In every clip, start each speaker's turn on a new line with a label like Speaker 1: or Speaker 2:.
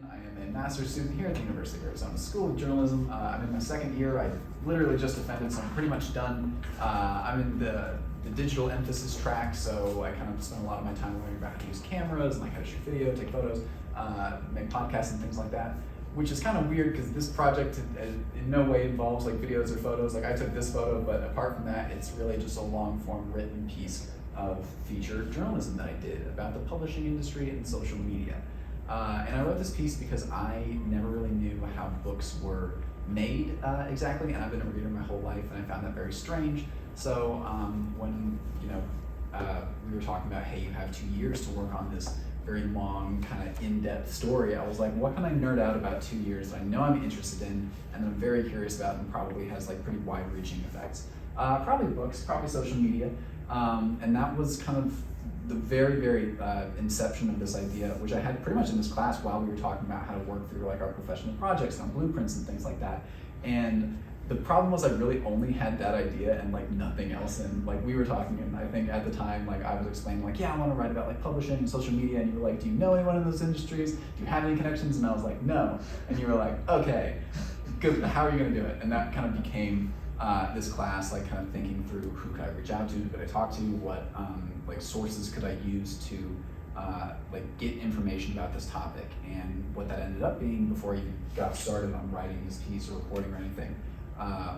Speaker 1: Moran. I am a master's student here at the University of Arizona School of Journalism. I'm in my second year. I literally just defended, so I'm pretty much done. I'm in the digital emphasis track, so I kind of spend a lot of my time learning about how to use cameras and like how to shoot video, take photos, make podcasts and things like that. Which is kind of weird because this project in no way involves like videos or photos. Like I took this photo, but apart from that, it's really just a long form written piece of feature journalism that I did about the publishing industry and social media. And I wrote this piece because I never really knew how books were made exactly, and I've been a reader my whole life, and I found that very strange. So when we were talking about, hey, you have 2 years to work on this very long, kind of in-depth story, I was like, what can I nerd out about 2 years that I know I'm interested in and that I'm very curious about and probably has like pretty wide-reaching effects? Probably books, probably social media, and that was kind of the very inception of this idea, which I had pretty much in this class while we were talking about how to work through like our professional projects and blueprints and things like that. And the problem was I really only had that idea and like nothing else. And like we were talking, and I think at the time, like I was explaining like, yeah, I want to write about like publishing and social media. And you were like, do you know anyone in those industries? Do you have any connections? And I was like, no. And you were like, okay, good. How are you going to do it? And that kind of became this class, like kind of thinking through who could I reach out to, who could I talk to, what like sources could I use to like get information about this topic. And what that ended up being before I even got started on writing this piece or recording or anything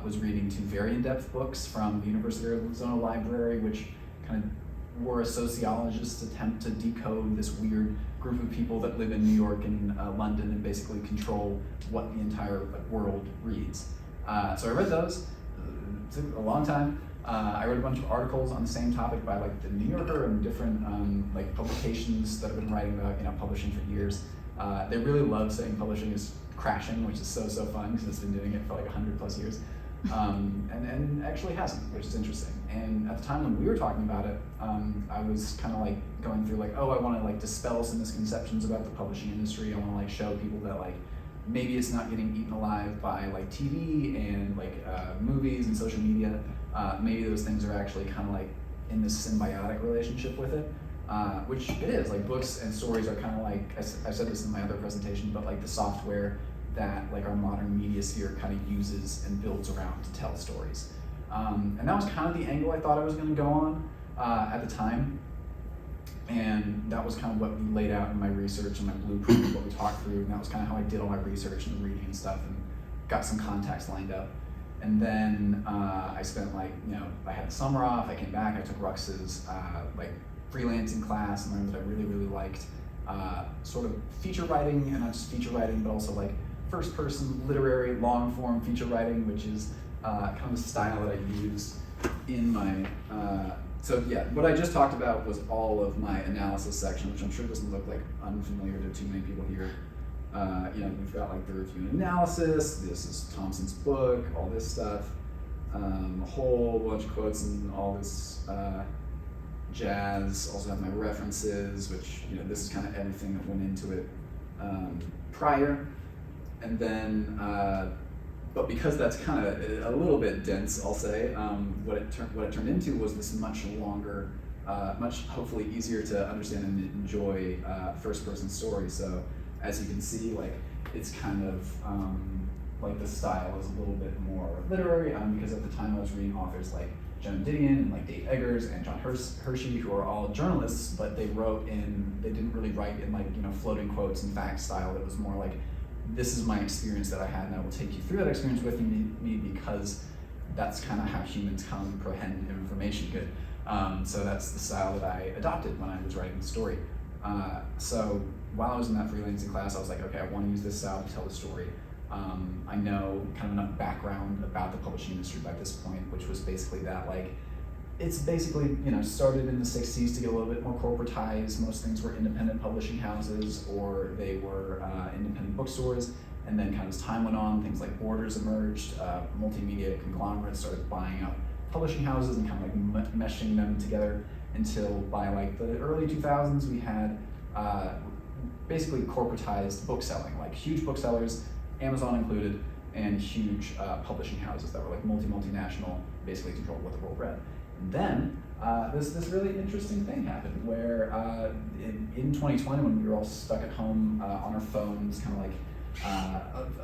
Speaker 1: was reading 2 very in-depth books from the University of Arizona Library, which kind of were a sociologist's attempt to decode this weird group of people that live in New York and London and basically control what the entire world reads. So I read those. It took a long time. I read a bunch of articles on the same topic by like the New Yorker and different like publications that have been writing about publishing for years. They really love saying publishing is crashing, which is so fun because it's been doing it for like 100+ years, and actually hasn't, which is interesting. And at the time when we were talking about it, I was kind of like going through like, oh, I want to like dispel some misconceptions about the publishing industry. I want to like show people that like maybe it's not getting eaten alive by like TV and like movies and social media. Maybe those things are actually kind of like in this symbiotic relationship with it, which it is. Like books and stories are kind of like, I said this in my other presentation, but like the software that like our modern media sphere kind of uses and builds around to tell stories. And that was kind of the angle I thought I was going to go on at the time. And that was kind of what we laid out in my research and my blueprint, what we talked through, and that was kind of how I did all my research and reading and stuff and got some contacts lined up. And then I spent like, I had the summer off, I came back, I took Rux's like freelancing class and learned that I really liked sort of feature writing, and not just feature writing, but also like first person literary long form feature writing, which is kind of the style that I use in my, so yeah, what I just talked about was all of my analysis section, which I'm sure doesn't look like unfamiliar to too many people here. We've got like the review and analysis, this is Thompson's book, all this stuff, a whole bunch of quotes and all this jazz. Also have my references, which, this is kind of everything that went into it prior. And then, but because that's kind of a little bit dense, I'll say, what it turned into was this much longer, much hopefully easier to understand and enjoy first-person story. So as you can see, like it's kind of like the style is a little bit more literary, because at the time I was reading authors like Joan Didion and like Dave Eggers and John Hershey, who are all journalists, but they didn't really write in like floating quotes and fact style. It was more like, this is my experience that I had, and I will take you through that experience with me because that's kind of how humans comprehend information good. So that's the style that I adopted when I was writing the story. So while I was in that freelancing class, I was like, okay, I want to use this style to tell the story. I know kind of enough background about the publishing industry by this point, which was basically that like, it's basically, started in the 60s to get a little bit more corporatized. Most things were independent publishing houses, or they were independent bookstores. And then kind of as time went on, things like Borders emerged, multimedia conglomerates started buying up publishing houses and kind of like meshing them together until by like the early 2000s, we had basically corporatized bookselling, like huge booksellers, Amazon included, and huge publishing houses that were like multinational, basically controlled what the world read. Then this really interesting thing happened where in 2020, when we were all stuck at home on our phones, kind of like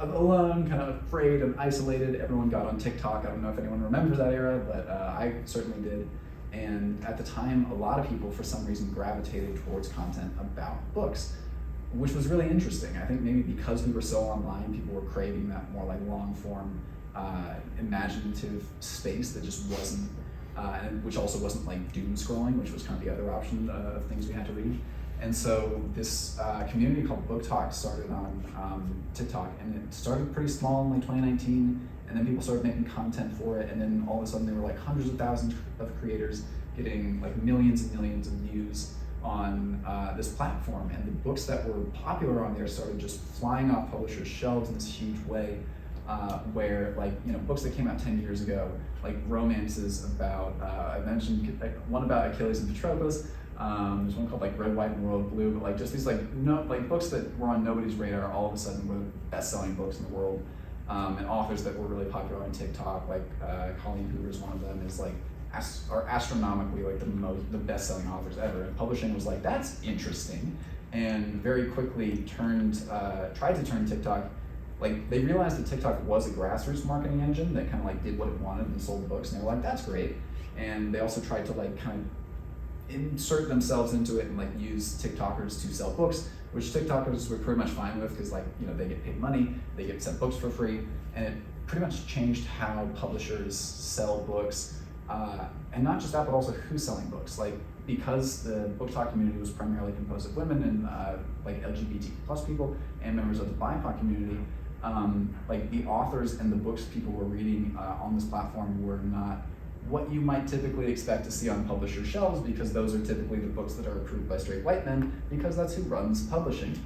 Speaker 1: alone, kind of afraid and isolated, everyone got on TikTok. I don't know if anyone remembers that era, but I certainly did. And at the time, a lot of people, for some reason, gravitated towards content about books, which was really interesting. I think maybe because we were so online, people were craving that more like long form, imaginative space that just wasn't, and which also wasn't like doom scrolling, which was kind of the other option of things we had to read. And so this community called Book Talk started on TikTok, and it started pretty small in like 2019, and then people started making content for it, and then all of a sudden there were like hundreds of thousands of creators getting like millions and millions of views on this platform, and the books that were popular on there started just flying off publishers' shelves in this huge way, where like, you know, books that came out 10 years ago, like romances about, I mentioned like, one about Achilles and Patroclus. There's one called like Red, White, and Royal Blue, but like just these like books that were on nobody's radar all of a sudden were the best-selling books in the world, and authors that were really popular on TikTok, like Colleen Hoover's one of them, is like are astronomically like the best-selling authors ever. And publishing was like, that's interesting, and very quickly tried to turn TikTok. Like they realized that TikTok was a grassroots marketing engine that kind of like did what it wanted and sold books, and they were like, that's great. And they also tried to like kind of insert themselves into it and like use TikTokers to sell books, which TikTokers were pretty much fine with because, like, you know, they get paid money, they get sent books for free, and it pretty much changed how publishers sell books, and not just that, but also who's selling books. Like, because the Book Talk community was primarily composed of women and like LGBT plus people and members of the BIPOC community, like the authors and the books people were reading on this platform were not what you might typically expect to see on publisher shelves, because those are typically the books that are approved by straight white men, because that's who runs publishing.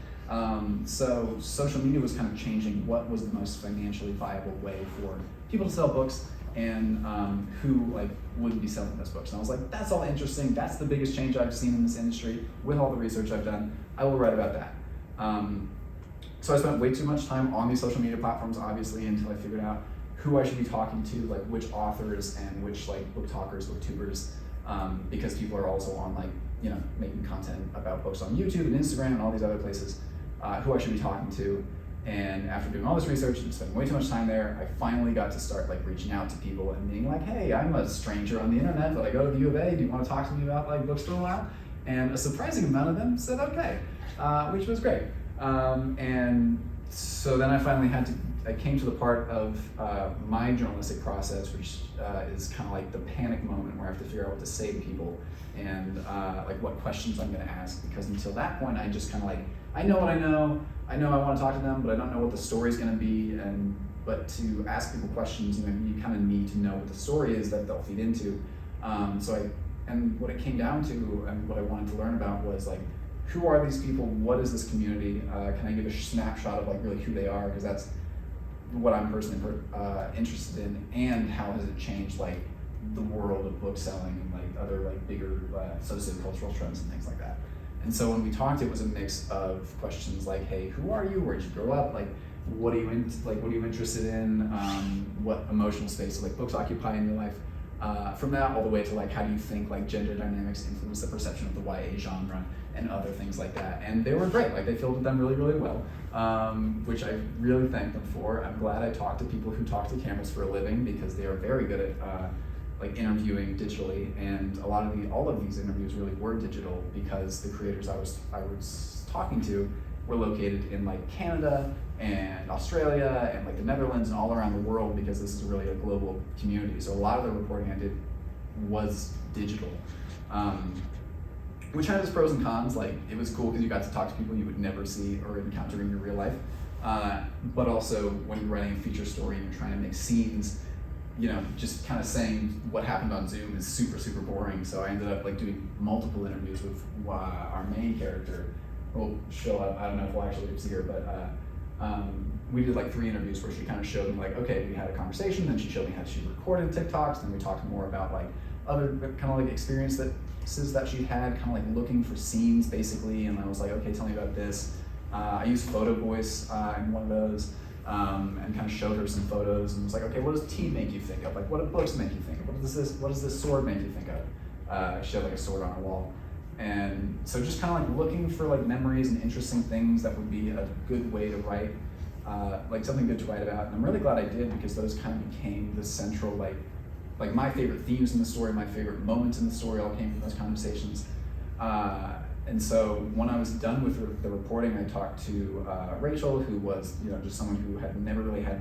Speaker 1: So social media was kind of changing what was the most financially viable way for people to sell books, and who like would be selling those books. And I was like, that's all interesting. That's the biggest change I've seen in this industry with all the research I've done. I will write about that. So I spent way too much time on these social media platforms, obviously, until I figured out who I should be talking to, like which authors and which like book talkers, booktubers, because people are also on like, you know, making content about books on YouTube and Instagram and all these other places, who I should be talking to. And after doing all this research and spending way too much time there, I finally got to start like reaching out to people and being like, hey, I'm a stranger on the internet, but I go to the U of A, do you want to talk to me about like books for a while? And a surprising amount of them said okay, which was great. And so then I came to the part of my journalistic process, which is kind of like the panic moment where I have to figure out what to say to people and like what questions I'm going to ask, because until that point I just kind of like, I know what I know I want to talk to them, but I don't know what the story's going to be. But to ask people questions, you know, you kind of need to know what the story is that they'll feed into. And what it came down to and what I wanted to learn about was like, who are these people? What is this community? Can I give a snapshot of like really who they are? Because that's what I'm personally interested in, and how has it changed like the world of book selling and like other like bigger sociocultural trends and things like that. And so when we talked, it was a mix of questions like, hey, who are you? Where did you grow up? Like, what are you interested in? What emotional space do like books occupy in your life? From that all the way to like, how do you think like gender dynamics influence the perception of the YA genre and other things like that. And they were great, like they fielded them really, really well, which I really thank them for. I'm glad I talked to people who talk to cameras for a living, because they are very good at like interviewing digitally, and all of these interviews really were digital, because the creators I was talking to were located in like Canada and Australia and like the Netherlands and all around the world, because this is really a global community. So a lot of the reporting I did was digital, which had its pros and cons. Like, it was cool because you got to talk to people you would never see or encounter in your real life. But also when you're writing a feature story and you're trying to make scenes, you know, just kind of saying what happened on Zoom is super, super boring. So I ended up like doing multiple interviews with our main character. We'll show up, I don't know if we'll actually get to see her, but we did like 3 interviews where she kind of showed me like, okay, we had a conversation, then she showed me how she recorded TikToks, then we talked more about like other kind of like experiences that she had, kind of like looking for scenes basically, and I was like, okay, tell me about this. I used photo voice in one of those. and kind of showed her some photos and was like, okay, what does tea make you think of? Like, what do books make you think of? What does this sword make you think of? She had like a sword on her wall. And so just kind of like looking for like memories and interesting things that would be a good way to write, like something good to write about. And I'm really glad I did, because those kind of became the central, like my favorite themes in the story, my favorite moments in the story all came from those conversations. And so when I was done with the reporting, I talked to Rachel, who was just someone who had never really had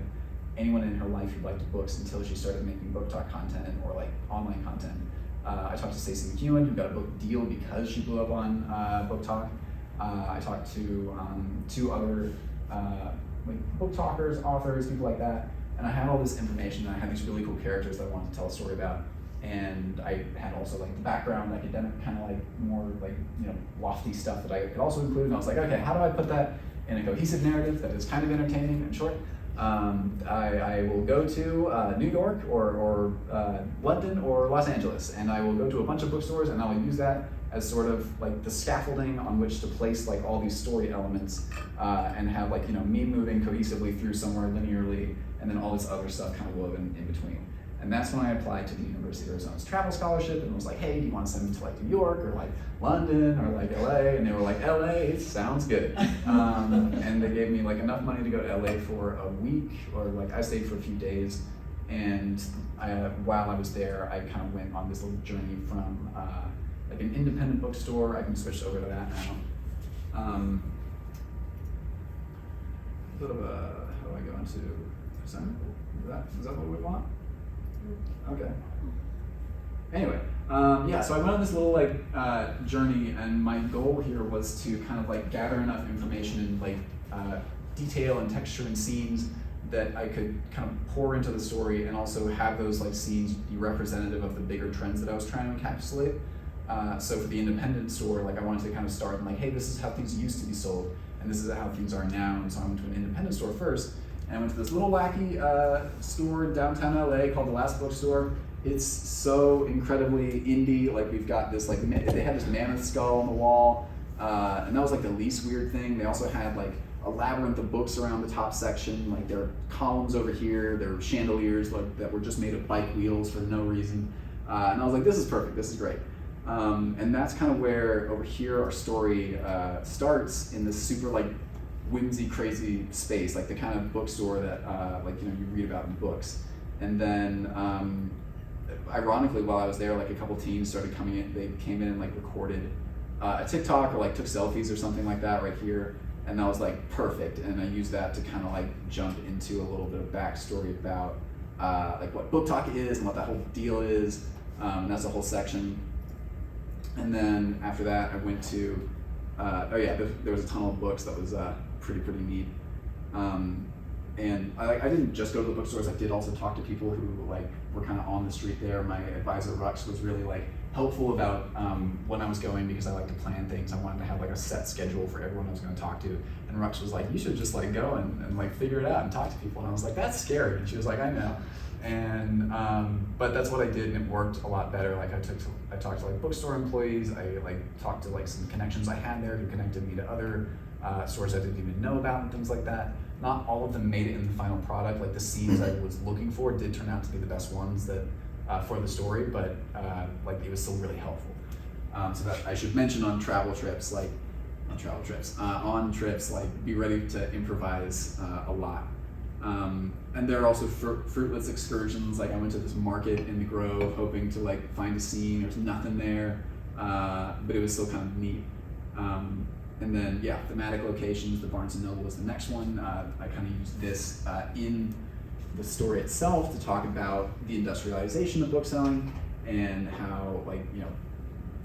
Speaker 1: anyone in her life who liked books until she started making book talk content or like online content. I talked to Stacey McEwen, who got a book deal because she blew up on Book Talk. I talked to 2 other like book talkers, authors, people like that, and I had all this information, and I had these really cool characters that I wanted to tell a story about. And I had also like the background, academic, kind of like more like lofty stuff that I could also include. And I was like, okay, how do I put that in a cohesive narrative that is kind of entertaining and short? I will go to New York or London or Los Angeles, and I will go to a bunch of bookstores, and I will use that as sort of like the scaffolding on which to place like all these story elements, and have like me moving cohesively through somewhere linearly, and then all this other stuff kind of woven in between. And that's when I applied to the University of Arizona's travel scholarship, and was like, hey, do you want to send me to like New York or like London or like LA? And they were like, LA, sounds good. And they gave me like enough money to go to LA for a week, or like I stayed for a few days. And while I was there, I kind of went on this little journey from like an independent bookstore. I can switch over to that now. A little bit of how do I go into design? Is that what we want? Okay. Anyway, yeah, so I went on this little like journey, and my goal here was to kind of like gather enough information and like detail and texture and scenes that I could kind of pour into the story, and also have those like scenes be representative of the bigger trends that I was trying to encapsulate. So for the independent store, like I wanted to kind of start like, hey, this is how things used to be sold, and this is how things are now. And so I went to an independent store first. And I went to this little wacky store in downtown LA called The Last Bookstore. It's so incredibly indie. Like we've got this, like they had this mammoth skull on the wall, and that was like the least weird thing. They also had like a labyrinth of books around the top section. Like there are columns over here, there were chandeliers like, that were just made of bike wheels for no reason. And I was like, this is perfect, this is great. And that's kind of where over here our story starts, in this super like whimsy crazy space, like the kind of bookstore that like you read about in books. And then ironically, while I was there, like a couple teams started coming in. They came in and like recorded a TikTok or like took selfies or something like that right here, and that was like perfect. And I used that to kind of like jump into a little bit of backstory about like what Book Talk is and what that whole deal is. And that's a whole section. And then after that, I went to there was a ton of books that was pretty neat. And I didn't just go to the bookstores. I did also talk to people who like were kind of on the street there. My advisor Rux was really like helpful about when I was going, because I like to plan things. I wanted to have like a set schedule for everyone I was going to talk to. And Rux was like, you should just like go and like figure it out and talk to people. And I was like, that's scary. And she was like, I know. And but that's what I did, and it worked a lot better. Like I talked to like bookstore employees. I like talked to like some connections I had there who connected me to other stores I didn't even know about and things like that. Not all of them made it in the final product. Like the scenes I was looking for did turn out to be the best ones that for the story, but like it was still really helpful. So that I should mention on travel trips, like on trips, like be ready to improvise a lot. And there are also fruitless excursions. Like I went to this market in the Grove hoping to like find a scene. There's nothing there, but it was still kind of neat. And then yeah, thematic locations. The Barnes & Noble was the next one. I kind of used this in the story itself to talk about the industrialization of bookselling and how like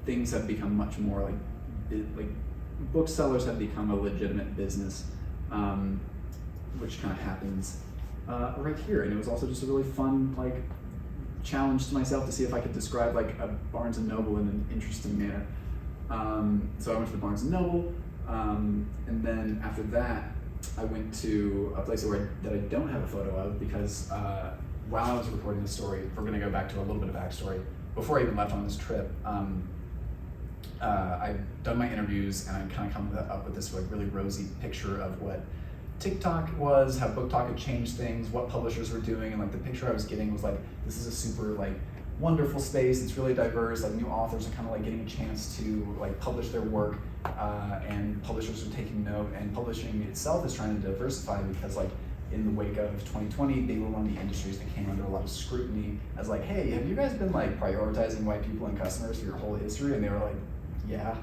Speaker 1: things have become much more like booksellers have become a legitimate business. Which kind of happens right here. And it was also just a really fun like challenge to myself to see if I could describe like a Barnes & Noble in an interesting manner. So I went to the Barnes & Noble, and then after that I went to a place that I don't have a photo of, because while I was recording the story, we're going to go back to a little bit of backstory. Before I even left on this trip, I'd done my interviews, and I kind of come up with this like really rosy picture of what TikTok was, how Book Talk had changed things, what publishers were doing, and like the picture I was getting was like, this is a super like wonderful space. It's really diverse. Like new authors are kind of like getting a chance to like publish their work, and publishers are taking note. And publishing itself is trying to diversify because like in the wake of 2020, they were one of the industries that came under a lot of scrutiny as like, hey, have you guys been like prioritizing white people and customers for your whole history? And they were like, yeah,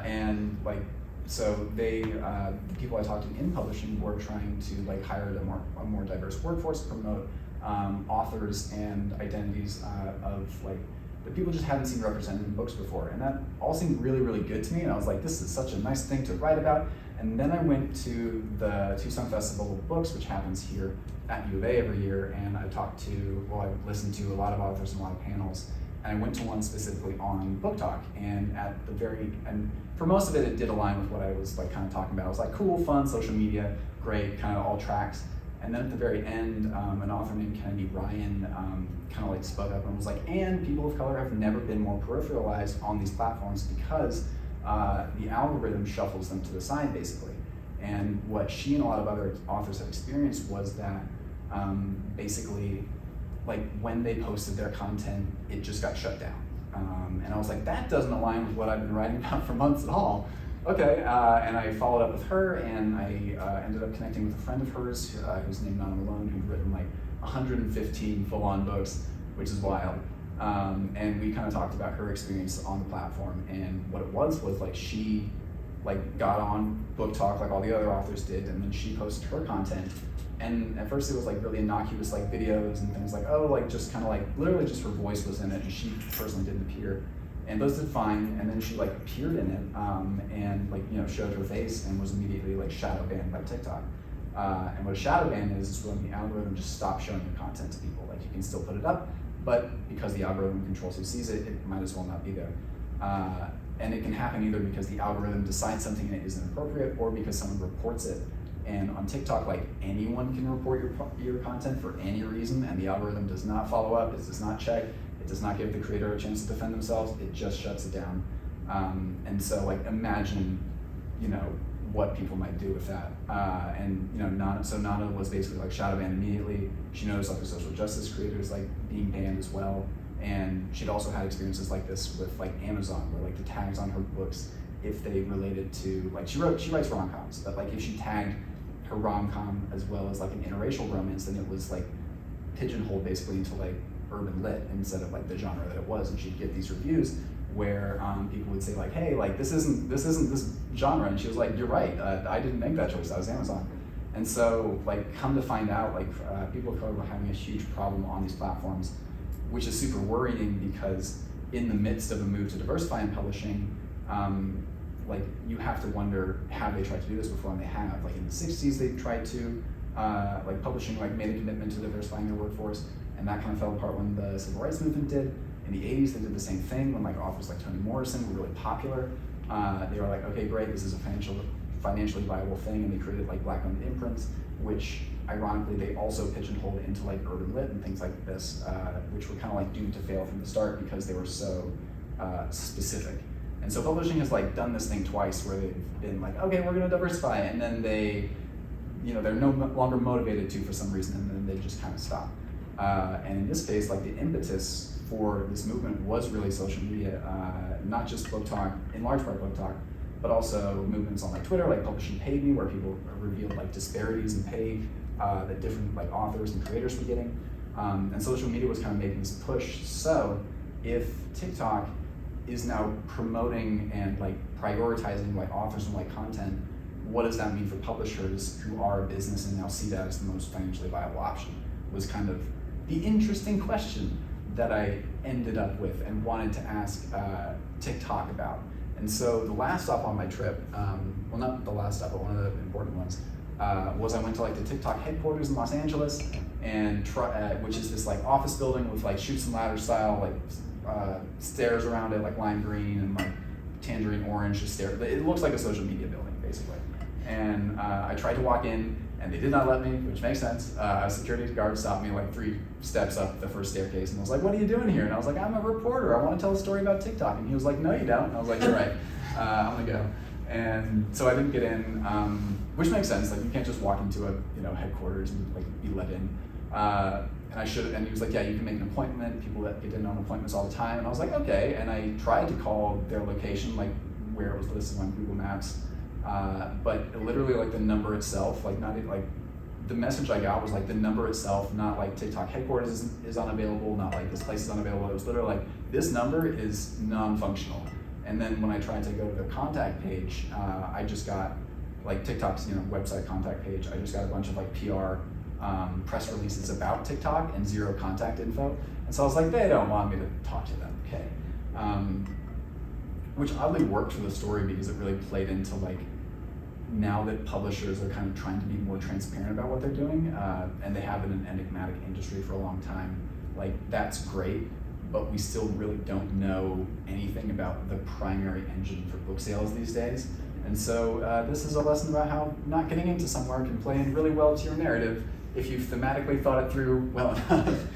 Speaker 1: and like. So they, the people I talked to in publishing were trying to like hire a more diverse workforce, promote authors and identities of like that people just hadn't seen represented in books before. And that all seemed really, really good to me. And I was like, this is such a nice thing to write about. And then I went to the Tucson Festival of Books, which happens here at U of A every year. And I I listened to a lot of authors and a lot of panels. And I went to one specifically on Book Talk, and for most of it, it did align with what I was like kind of talking about. I was like, cool, fun, social media, great, kind of all tracks. And then at the very end, an author named Kennedy Ryan kind of like spoke up and was like, and people of color have never been more peripheralized on these platforms because the algorithm shuffles them to the side, basically. And what she and a lot of other authors have experienced was that basically, like when they posted their content, it just got shut down. And I was like, that doesn't align with what I've been writing about for months at all. Okay, and I followed up with her, and I ended up connecting with a friend of hers who's named Nana Malone, who'd written like 115 full-on books, which is wild. And we kind of talked about her experience on the platform, and what it was like she like got on Book Talk like all the other authors did, and then she posted her content. And at first it was like really innocuous like videos and things like, oh, like just kind of like literally just her voice was in it, and she personally didn't appear. And those did fine, and then she like appeared in it and like, you know, showed her face and was immediately like shadow banned by TikTok. And what a shadow ban is when the algorithm just stops showing your content to people. Like you can still put it up, but because the algorithm controls who sees it, it might as well not be there. And it can happen either because the algorithm decides something that isn't appropriate, or because someone reports it. And on TikTok, like anyone can report your content for any reason, and the algorithm does not follow up, it does not check, it does not give the creator a chance to defend themselves, it just shuts it down. And so like imagine, you know, what people might do with that. And you know, Nana was basically like shadow banned immediately. She noticed other social justice creators like being banned as well. And she'd also had experiences like this with like Amazon, where like the tags on her books, if they related to, like she writes rom-coms, but like if she tagged her rom-com as well as like an interracial romance, then it was like pigeonholed basically into like urban lit instead of like the genre that it was. And she'd get these reviews where people would say like, hey, like this isn't this genre, and she was like, you're right, I didn't make that choice, that was Amazon. And so like come to find out, like people of color were having a huge problem on these platforms, which is super worrying because in the midst of a move to diversify in publishing, like you have to wonder, have they tried to do this before? And they have. Like in the 60s, they tried to, like publishing like made a commitment to diversifying their workforce, and that kind of fell apart when the civil rights movement did. In the 80s, they did the same thing when like authors like Toni Morrison were really popular. They were like, okay, great, this is a financially viable thing, and they created like Black-owned imprints, which ironically they also pigeonholed into like urban lit and things like this, which were kind of like doomed to fail from the start because they were so specific. And so publishing has like done this thing twice where they've been like, okay, we're gonna diversify, and then they, you know, they're no longer motivated to for some reason, and then they just kind of stop. And in this case, like the impetus for this movement was really social media, not just Book Talk, in large part Book Talk, but also movements on like Twitter, like Publishing Paid Me, where people revealed like disparities in pay that different like authors and creators were getting. And social media was kind of making this push. So if TikTok is now promoting and like prioritizing like authors and like content, what does that mean for publishers who are a business and now see that as the most financially viable option? Was kind of the interesting question that I ended up with and wanted to ask TikTok about. And so the last stop on my trip, well, not the last stop, but one of the important ones, was I went to like the TikTok headquarters in Los Angeles, and which is this like office building with like chutes and ladders style, like stairs around it, like lime green and like tangerine orange stairs. It looks like a social media building, basically. And I tried to walk in, and they did not let me, which makes sense. A security guard stopped me like 3 steps up the first staircase and was like, what are you doing here? And I was like, I'm a reporter, I want to tell a story about TikTok. And he was like, no you don't. And I was like, you're right, I'm gonna go. And so I didn't get in. which makes sense. Like you can't just walk into a headquarters and like be let in. And he was like, yeah, you can make an appointment. People that get in on appointments all the time. And I was like, okay. And I tried to call their location, like where it was listed on Google Maps, but literally like the number itself, like not even like the message I got was like the number itself, not like TikTok headquarters is unavailable, not like this place is unavailable. It was literally like this number is non-functional. And then when I tried to go to their contact page, I just got like TikTok's website contact page. I just got a bunch of like PR press releases about TikTok and zero contact info. And so I was like, they don't want me to talk to them, okay? Which oddly worked for the story because it really played into like, now that publishers are kind of trying to be more transparent about what they're doing, and they have been an enigmatic industry for a long time, like that's great, but we still really don't know anything about the primary engine for book sales these days. And so this is a lesson about how not getting into somewhere can play in really well to your narrative if you've thematically thought it through well enough.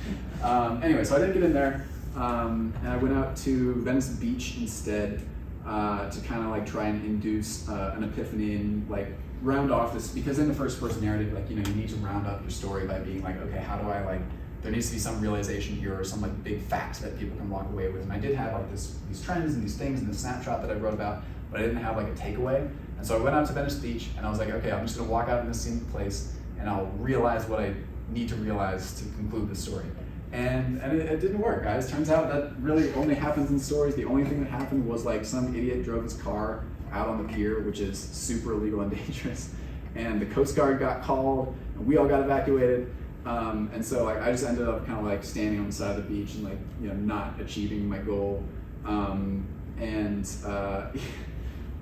Speaker 1: Anyway, so I didn't get in there, and I went out to Venice Beach instead to kind of like try and induce an epiphany and like round off this, because in the first person narrative, like, you need to round up your story by being like, okay, how do I like, there needs to be some realization here or some like big fact that people can walk away with. And I did have like these trends and these things and the snapshot that I wrote about, but I didn't have like a takeaway. And so I went out to Venice Beach and I was like, okay, I'm just gonna walk out in this scenic place and I'll realize what I need to realize to conclude the story. And it didn't work, guys. Turns out that really only happens in stories. The only thing that happened was like some idiot drove his car out on the pier, which is super illegal and dangerous. And the Coast Guard got called and we all got evacuated. And so like I just ended up kind of like standing on the side of the beach and like, not achieving my goal.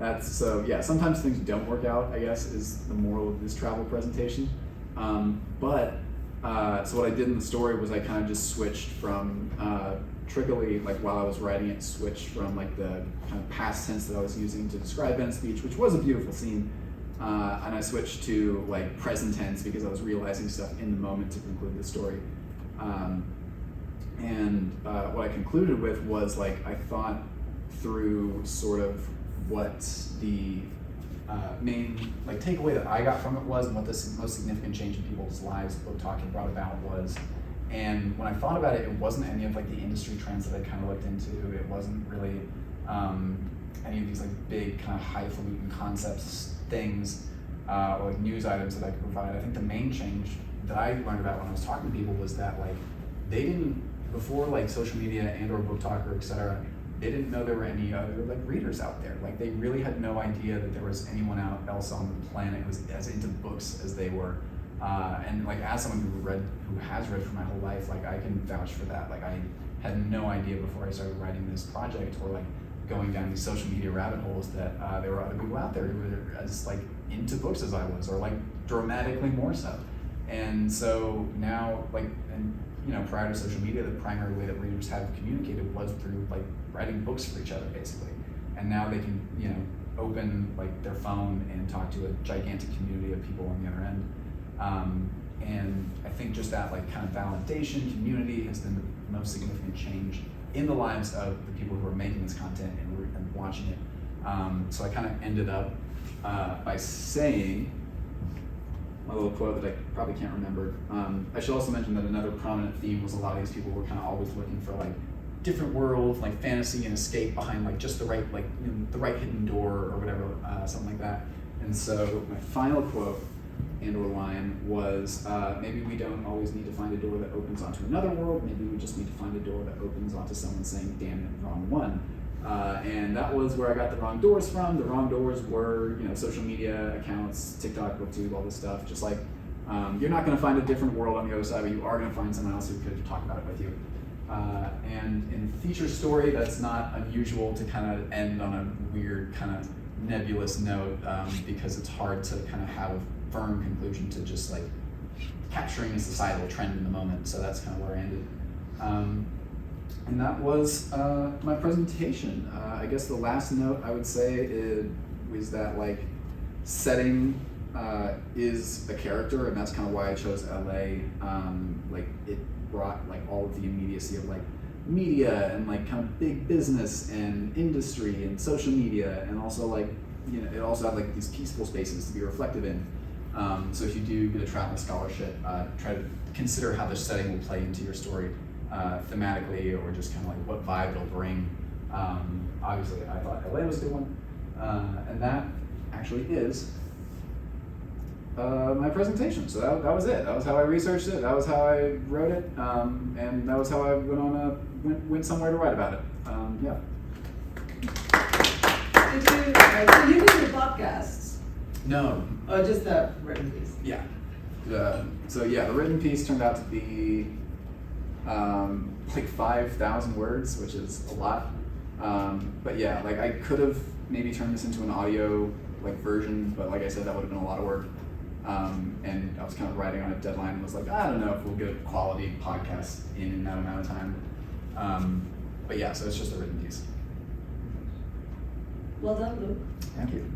Speaker 1: That's, so yeah, sometimes things don't work out, I guess, is the moral of this travel presentation. So what I did in the story was I kind of just switched from trickily, like while I was writing it, switched from like the kind of past tense that I was using to describe Venice Beach, which was a beautiful scene, and I switched to like present tense because I was realizing stuff in the moment to conclude the story. What I concluded with was like I thought through sort of what the main like takeaway that I got from it was, and what this most significant change in people's lives book talking brought about was. And when I thought about it, it wasn't any of like the industry trends that I kind of looked into. It wasn't really any of these like big kind of highfalutin concepts things or like news items that I could provide. I think the main change that I learned about when I was talking to people was that like they didn't, before like social media and or Book Talker, etc., they didn't know there were any other like readers out there. Like they really had no idea that there was anyone else on the planet who was as into books as they were. And like as someone who has read for my whole life, like I can vouch for that. Like I had no idea before I started writing this project or like going down these social media rabbit holes that there were other people out there who were as like into books as I was, or like dramatically more so. And so now, like, and prior to social media, the primary way that readers have communicated was through like writing books for each other, basically. And now they can, open like their phone and talk to a gigantic community of people on the other end. And I think just that like kind of validation community has been the most significant change in the lives of the people who are making this content and watching it. So I kind of ended up by saying a little quote that I probably can't remember. I should also mention that another prominent theme was a lot of these people were kind of always looking for like different worlds, like fantasy and escape behind like just the right the right hidden door or whatever, something like that. And so my final quote and or line was, maybe we don't always need to find a door that opens onto another world, maybe we just need to find a door that opens onto someone saying, damn it, wrong one. And that was where I got the wrong doors from. The wrong doors were, social media accounts, TikTok, BookTube, all this stuff. Just like, you're not gonna find a different world on the other side, but you are gonna find someone else who could talk about it with you. And in feature story, that's not unusual to kind of end on a weird kind of nebulous note, because it's hard to kind of have a firm conclusion to just like capturing a societal trend in the moment. So that's kind of where I ended. And that was my presentation. I guess the last note I would say is that like setting is a character, and that's kind of why I chose LA. Like it brought like all of the immediacy of like media and like kind of big business and industry and social media, and also like it also had like these peaceful spaces to be reflective in. So if you do get a travel scholarship, try to consider how the setting will play into your story thematically, or just kind of like what vibe it'll bring. Obviously, I thought LA was a good one, and that actually is my presentation. So that was it. That was how I researched it. That was how I wrote it, and that was how I went somewhere to write about it. Yeah.
Speaker 2: So you did the podcasts?
Speaker 1: No.
Speaker 2: Or just the written piece?
Speaker 1: Yeah. So yeah, the written piece turned out to be like 5,000 words, which is a lot. But yeah, like I could have maybe turned this into an audio like version, but like I said, that would have been a lot of work. And I was kind of writing on a deadline and was like, I don't know if we'll get a quality podcast in that amount of time. But yeah, so it's just a written piece.
Speaker 2: Well done, Luke.
Speaker 1: Thank you.